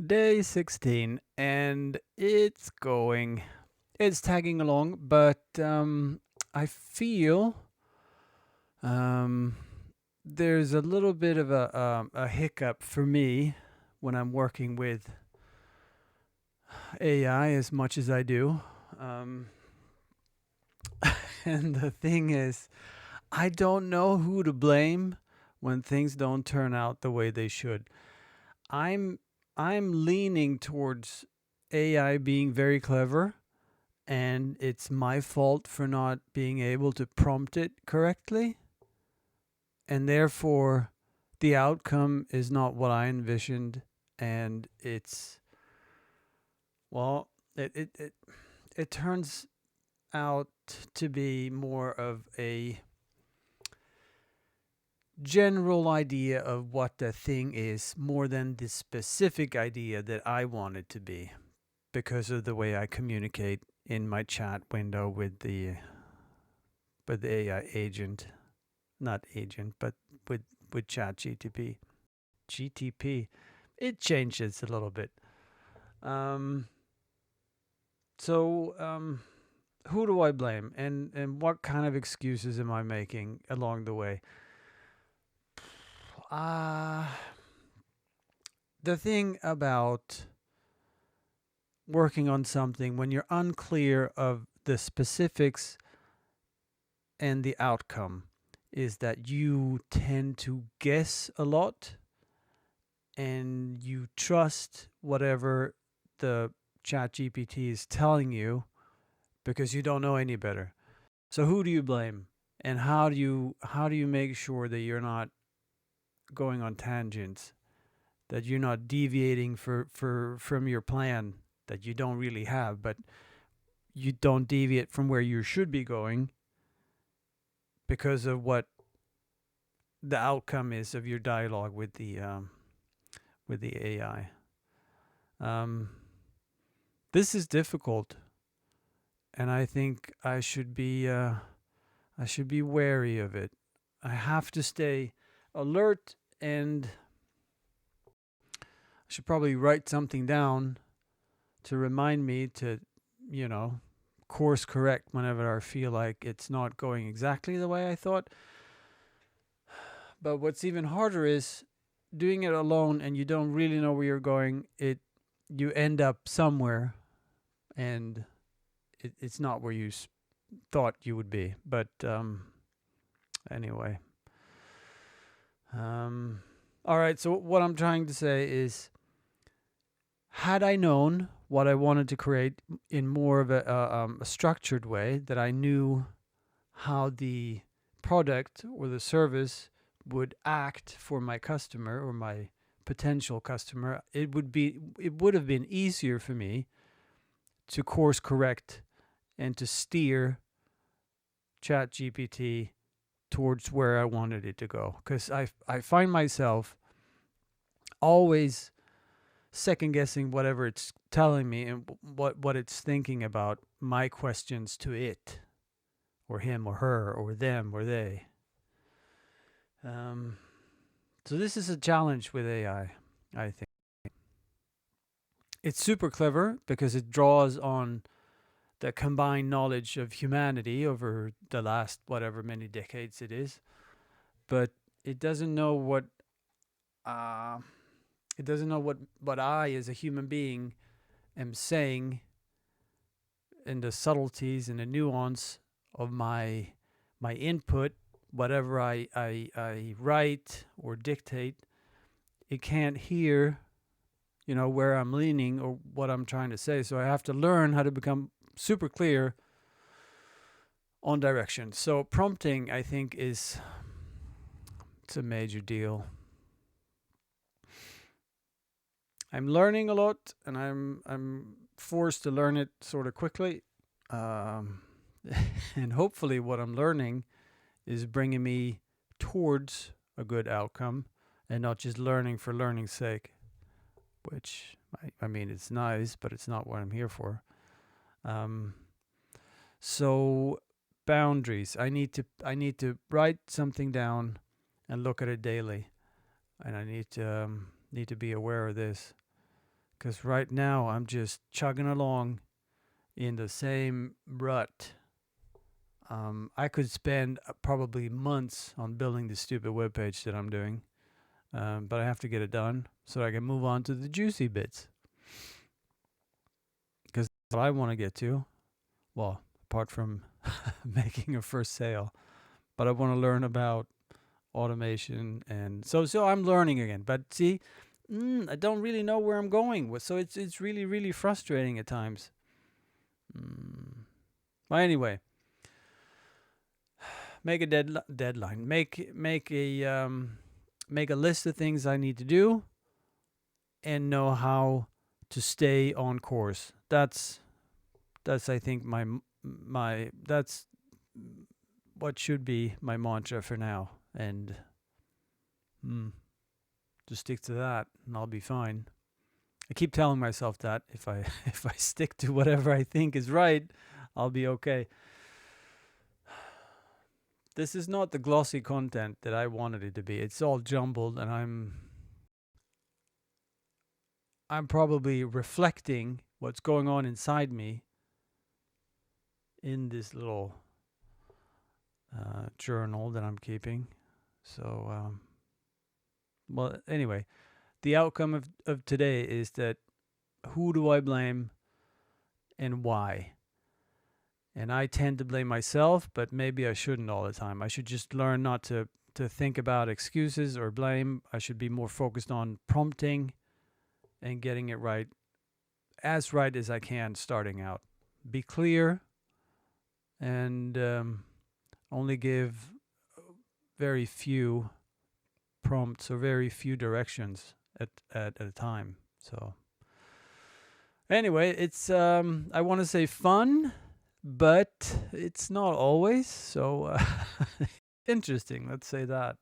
Day 16, and it's going. It's tagging along, but I feel um, there's a little bit of a hiccup for me when I'm working with AI as much as I do. Um, and the thing is, I don't know who to blame when things don't turn out the way they should. I'm I'm leaning towards AI being very clever, and it's my fault for not being able to prompt it correctly, and therefore the outcome is not what I envisioned, and it's well, it turns out to be more of a general idea of what the thing is more than the specific idea that I want it to be, because of the way I communicate in my chat window with the AI agent, not agent, but with Chat GTP. GTP, it changes a little bit. Um, so who do I blame, and what kind of excuses am I making along the way? Uh the thing about working on something when you're unclear of the specifics and the outcome is that you tend to guess a lot, and you trust whatever the chat GPT is telling you because you don't know any better. So who do you blame? And how do you make sure that you're not going on tangents, that you're not deviating from your plan that you don't really have, but you don't deviate from where you should be going because of what the outcome is of your dialogue with the AI. Um, this is difficult, and I think I should be wary of it. I have to stay alert, and I should probably write something down to remind me to, you know, course correct whenever I feel like it's not going exactly the way I thought. But what's even harder is doing it alone and you don't really know where you're going. You end up somewhere, and it's not where you thought you would be. But anyway, um, all right. So what I'm trying to say is, had I known what I wanted to create in more of a structured way, that I knew how the product or the service would act for my customer or my potential customer, it would have been easier for me to course correct and to steer ChatGPT towards where I wanted it to go. Because I find myself always second guessing whatever it's telling me and what it's thinking about my questions to it, or him or her or them or they. Um, so this is a challenge with I think. It's super clever because it draws on the combined knowledge of humanity over the last whatever many decades it is, but it doesn't know what uh, what I as a human being am saying, and the subtleties and the nuance of my input, whatever I write or dictate. It can't hear, where I'm leaning or what I'm trying to say. So I have to learn how to become super clear on direction. So prompting, I think, it's a major deal. I'm learning a lot, and I'm forced to learn it sort of quickly. Um, and hopefully, what I'm learning is bringing me towards a good outcome, and not just learning for learning's sake. Which I mean, it's nice, but it's not what I'm here for. Um, so boundaries. I need to write something down and look at it daily, and I need to be aware of this. Because right now I'm just chugging along in the same rut. I could spend probably months on building this stupid webpage that I'm doing, but I have to get it done so I can move on to the juicy bits. Because what I want to get to, well, apart from making a first sale, but I want to learn about automation, and so I'm learning again. But see, I don't really know where I'm going with, so it's really frustrating at times. But anyway, make a deadline. Make a list of things I need to do, and know how to stay on course. That's I think that's what should be my mantra for now, and just stick to that, and I'll be fine. I keep telling myself that if I if I stick to whatever I think is right, I'll be okay. This is not the glossy content that I wanted it to be. It's all jumbled, and I'm probably reflecting what's going on inside me in this little journal that I'm keeping. So, well, anyway, the outcome of today is that who do I blame and why? And I tend to blame myself, but maybe I shouldn't all the time. I should just learn not to think about excuses or blame. I should be more focused on prompting and getting it right as I can starting out. Be clear and only give very few prompts or very few directions at a time. So anyway, it's I want to say fun, but it's not always. So interesting, let's say that.